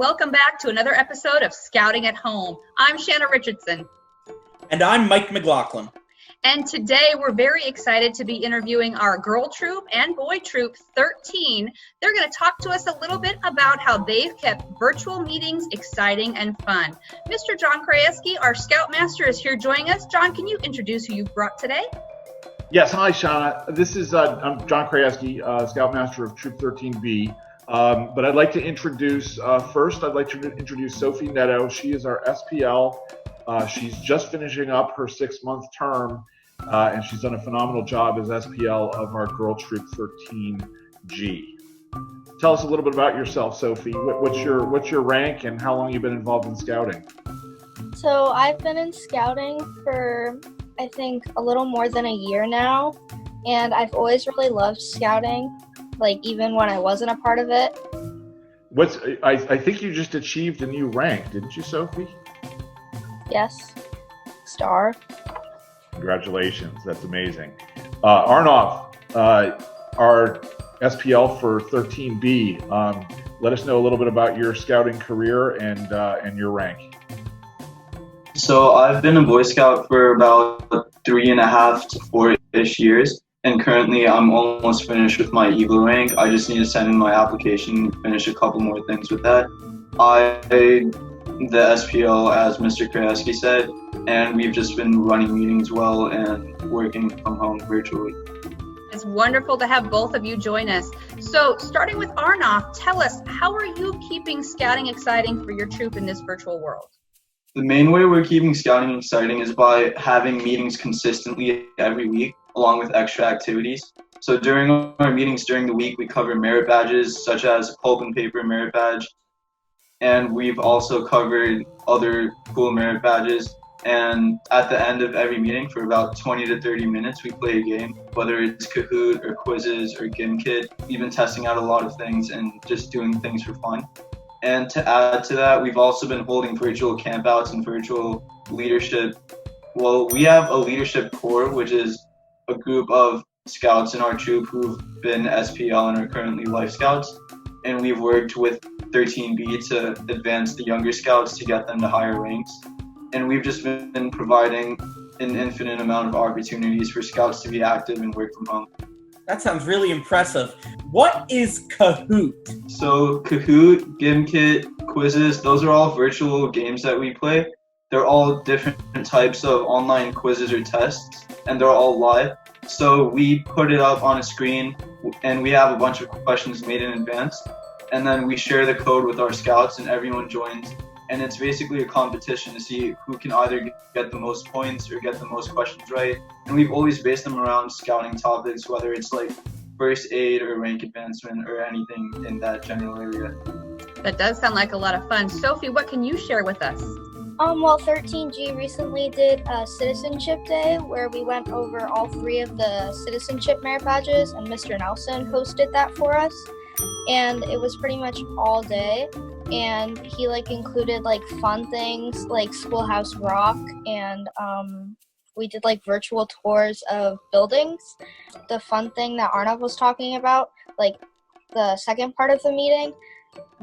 welcome back to another episode of Scouting at Home. I'm Shanna Richardson. And I'm Mike McLaughlin. And today we're very excited to be interviewing our girl troop and boy troop 13. They're going to talk to us a little bit about how they've kept virtual meetings exciting and fun. Mr. John Krajewski, our Scoutmaster, is here joining us. John, can you introduce who you've brought today? Yes, hi, Shauna. This is I'm John Krajewski, Scoutmaster of Troop 13B. But I'd like to introduce, first, I'd like to introduce Sophie Netto. She is our SPL. She's just finishing up her 6-month term, and she's done a phenomenal job as SPL of our Girl Troop 13G. Tell us a little bit about yourself, Sophie. What's your rank and how long you've been involved in scouting? So I've been in scouting for, I think, a little more than a year now, and I've always really loved scouting, like even when I wasn't a part of it. I think you just achieved a new rank, didn't you, Sophie? Yes. Star. Congratulations, that's amazing. Arnov, our SPL for 13B, let us know a little bit about your scouting career and your rank. So I've been a Boy Scout for about 3.5 to 4-ish years, and currently I'm almost finished with my Eagle rank. I just need to send in my application, finish a couple more things with that. The SPL, as Mr. Krajewski said, and we've just been running meetings well and working from home virtually. It's wonderful to have both of you join us. So starting with Arnov, tell us, how are you keeping scouting exciting for your troop in this virtual world? The main way we're keeping scouting exciting is by having meetings consistently every week, along with extra activities. So during our meetings during the week, we cover merit badges, such as pulp and paper merit badge, and we've also covered other cool merit badges. And at the end of every meeting, for about 20 to 30 minutes, we play a game, whether it's Kahoot or quizzes or Gimkit, even testing out a lot of things and just doing things for fun. And to add to that, we've also been holding virtual campouts and virtual leadership. Well, we have a leadership corps, which is a group of scouts in our troop who've been SPL and are currently Life Scouts. And we've worked with 13B to advance the younger scouts to get them to higher ranks. And we've just been providing an infinite amount of opportunities for scouts to be active and work from home. That sounds really impressive. What is Kahoot? So Kahoot, Gimkit, quizzes, those are all virtual games that we play. They're all different types of online quizzes or tests, and they're all live. So we put it up on a screen, and we have a bunch of questions made in advance. And then we share the code with our scouts, and everyone joins. And it's basically a competition to see who can either get the most points or get the most questions right. And we've always based them around scouting topics, whether it's like first aid or rank advancement or anything in that general area. That does sound like a lot of fun. Sophie, what can you share with us? Well, 13G recently did a Citizenship Day where we went over all 3 of the citizenship merit badges, and Mr. Nelson hosted that for us. And it was pretty much all day, and he included fun things like Schoolhouse Rock, and we did virtual tours of buildings. The fun thing that Arnav was talking about, the second part of the meeting,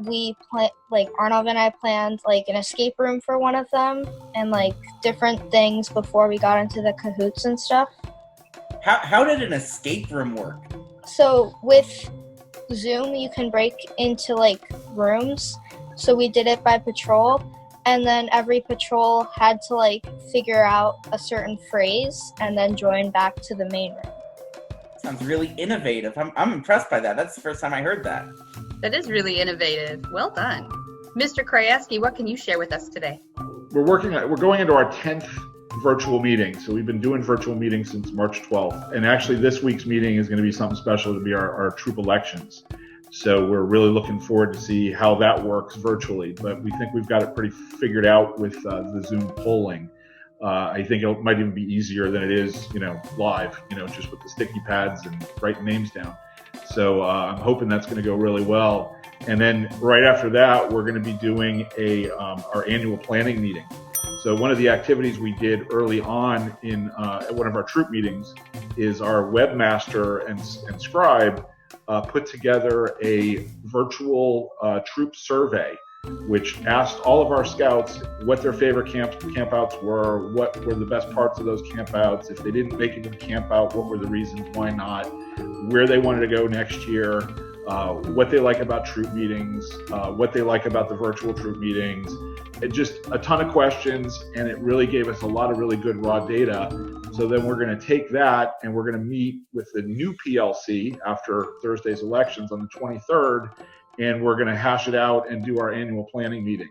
Arnav and I planned an escape room for one of them, and different things before we got into the Kahoots and stuff. How did an escape room work? So with Zoom, you can break into rooms. So we did it by patrol, and then every patrol had to figure out a certain phrase and then join back to the main room. Sounds really innovative. I'm impressed by that. That's the first time I heard that. That is really innovative. Well done. Mr. Krajewski, what can you share with us today? We're going into our 10th virtual meeting. So we've been doing virtual meetings since March 12th. And actually this week's meeting is going to be something special. It'll be our troop elections. So we're really looking forward to see how that works virtually. But we think we've got it pretty figured out with the Zoom polling. I think it might even be easier than it is, live, just with the sticky pads and writing names down. So I'm hoping that's going to go really well. And then right after that, we're going to be doing our annual planning meeting. So one of the activities we did early on in at one of our troop meetings is our webmaster and scribe put together a virtual troop survey which asked all of our scouts what their favorite campouts were, what were the best parts of those campouts. If they didn't make it to the campout, what were the reasons why not, where they wanted to go next year, what they like about troop meetings, what they like about the virtual troop meetings. It just a ton of questions, and it really gave us a lot of really good raw data. So then we're going to take that and we're going to meet with the new PLC after Thursday's elections on the 23rd, and we're going to hash it out and do our annual planning meeting.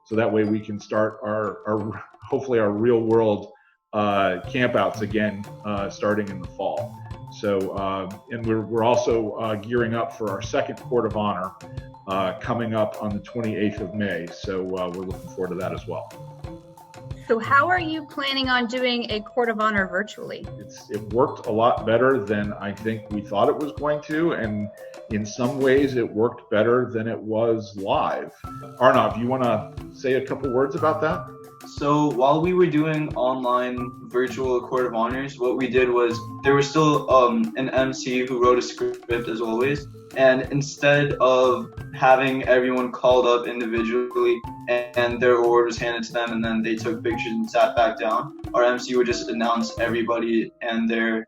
So that way we can start our hopefully our real world campouts again starting in the fall. So and we're also gearing up for our second Court of Honor coming up on the 28th of May. So we're looking forward to that as well. So how are you planning on doing a Court of Honor virtually? It worked a lot better than I think we thought it was going to, and in some ways it worked better than it was live. Arnav, you want to say a couple words about that? So while we were doing online virtual Court of Honors, what we did was there was still an MC who wrote a script as always. And instead of having everyone called up individually and their award was handed to them and then they took pictures and sat back down, our MC would just announce everybody and their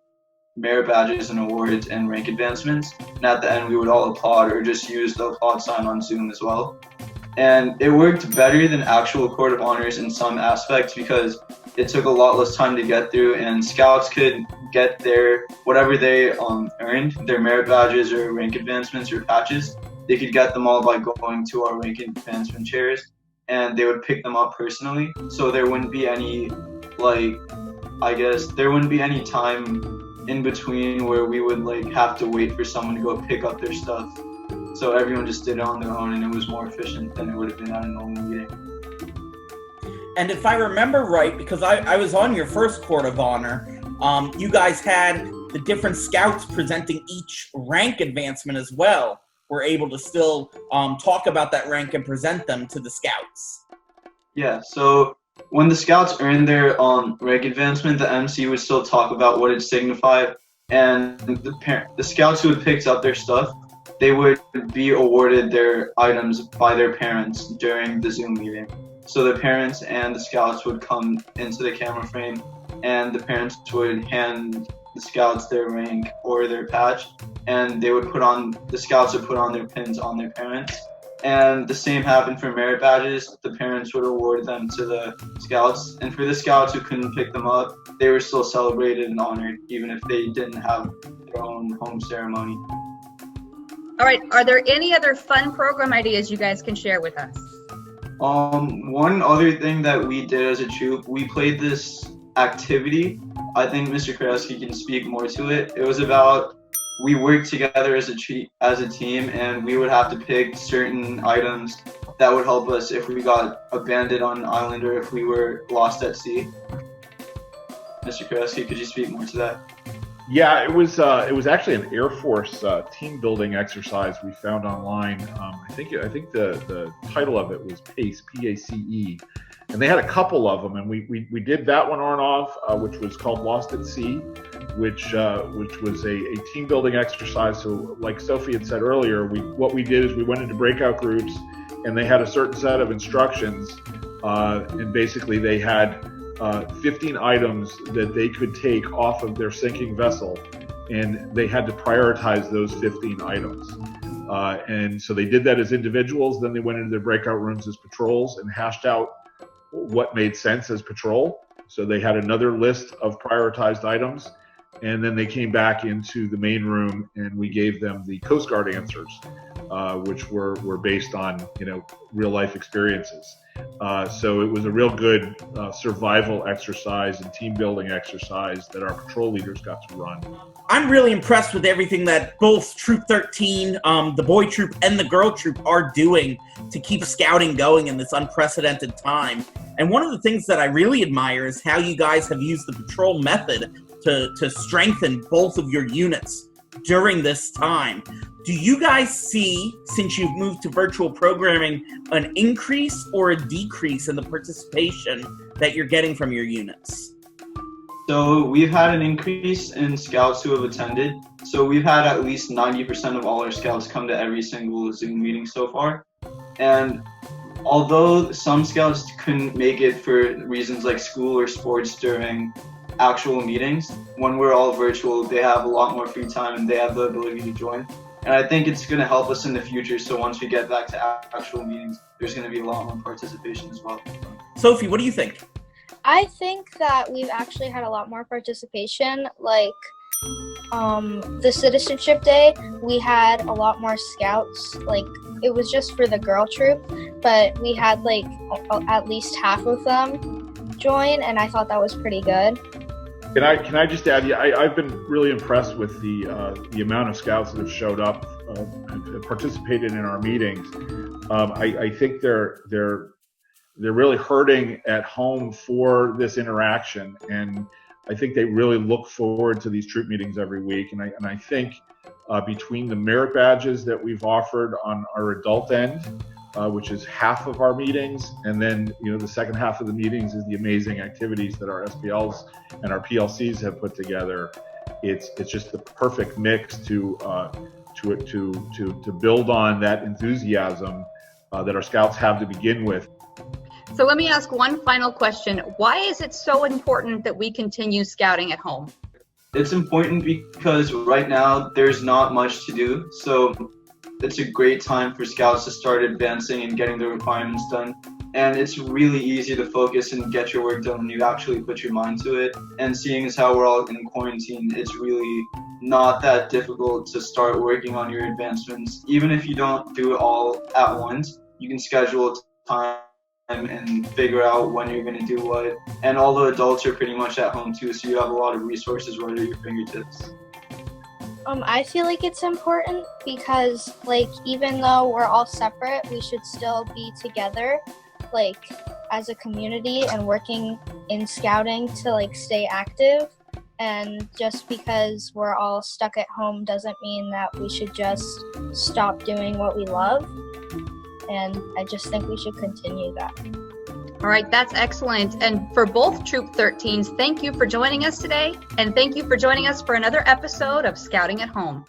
merit badges and awards and rank advancements. And at the end, we would all applaud or just use the applaud sign on Zoom as well. And it worked better than actual Court of Honors in some aspects because it took a lot less time to get through, and scouts could get their whatever they earned, their merit badges or rank advancements or patches. They could get them all by going to our rank advancement chairs, and they would pick them up personally. So there wouldn't be any there wouldn't be any time in between where we would have to wait for someone to go pick up their stuff. So everyone just did it on their own, and it was more efficient than it would have been at a normal meeting. And if I remember right, because I was on your first Court of Honor, you guys had the different scouts presenting each rank advancement as well. Were able to still talk about that rank and present them to the scouts. Yeah, so when the scouts earned their rank advancement, the MC would still talk about what it signified, and the scouts who had picked up their stuff, they would be awarded their items by their parents during the Zoom meeting. So the parents and the scouts would come into the camera frame, and the parents would hand the scouts their rank or their patch, and the scouts would put on their pins on their parents. And the same happened for merit badges. The parents would award them to the scouts, and for the scouts who couldn't pick them up, they were still celebrated and honored, even if they didn't have their own home ceremony. All right, are there any other fun program ideas you guys can share with us? One other thing that we did as a troop, we played this activity. I think Mr. Krasky can speak more to it. It was about we worked together as a team, and we would have to pick certain items that would help us if we got abandoned on an island or if we were lost at sea. Mr. Krasky, could you speak more to that? Yeah, it was actually an Air Force team building exercise we found online. I think the title of it was PACE, P-A-C-E, and they had a couple of them, and we did that one which was called Lost at Sea, which was a team building exercise. So like Sophie had said earlier, what we did is we went into breakout groups, and they had a certain set of instructions, and basically they had 15 items that they could take off of their sinking vessel, and they had to prioritize those 15 items. And so they did that as individuals. Then they went into their breakout rooms as patrols and hashed out what made sense as patrol. So they had another list of prioritized items, and then they came back into the main room, and we gave them the Coast Guard answers, which were based on real life experiences. So it was a real good survival exercise and team building exercise that our patrol leaders got to run. I'm really impressed with everything that both Troop 13, the boy troop, and the girl troop are doing to keep scouting going in this unprecedented time. And one of the things that I really admire is how you guys have used the patrol method to strengthen both of your units during this time. Do you guys see, since you've moved to virtual programming, an increase or a decrease in the participation that you're getting from your units? So we've had an increase in scouts who have attended. So we've had at least 90% of all our scouts come to every single Zoom meeting so far. And although some scouts couldn't make it for reasons like school or sports during actual meetings, when we're all virtual, they have a lot more free time and they have the ability to join. And I think it's going to help us in the future. So once we get back to actual meetings, there's going to be a lot more participation as well. Sophie, what do you think? I think that we've actually had a lot more participation. Like the citizenship day, we had a lot more scouts. Like it was just for the girl troop, but we had like at least half of them join, and I thought that was pretty good. Can I just add? Yeah, I've been really impressed with the amount of scouts that have showed up, participated in our meetings. I think they're really hurting at home for this interaction, and I think they really look forward to these troop meetings every week. And I think between the merit badges that we've offered on our adult end, which is half of our meetings, and then the second half of the meetings is the amazing activities that our SPLs and our PLCs have put together. It's just the perfect mix to build on that enthusiasm that our scouts have to begin with. So let me ask one final question. Why is it so important that we continue scouting at home? It's important because right now there's not much to do. So it's a great time for scouts to start advancing and getting the requirements done. And it's really easy to focus and get your work done when you actually put your mind to it. And seeing as how we're all in quarantine, it's really not that difficult to start working on your advancements. Even if you don't do it all at once, you can schedule time and figure out when you're going to do what. And all the adults are pretty much at home too, so you have a lot of resources right at your fingertips. I feel like it's important because, like, even though we're all separate, we should still be together, like, as a community and working in scouting to, like, stay active. And just because we're all stuck at home doesn't mean that we should just stop doing what we love. And I just think we should continue that. All right, that's excellent. And for both Troop 13s, thank you for joining us today. And thank you for joining us for another episode of Scouting at Home.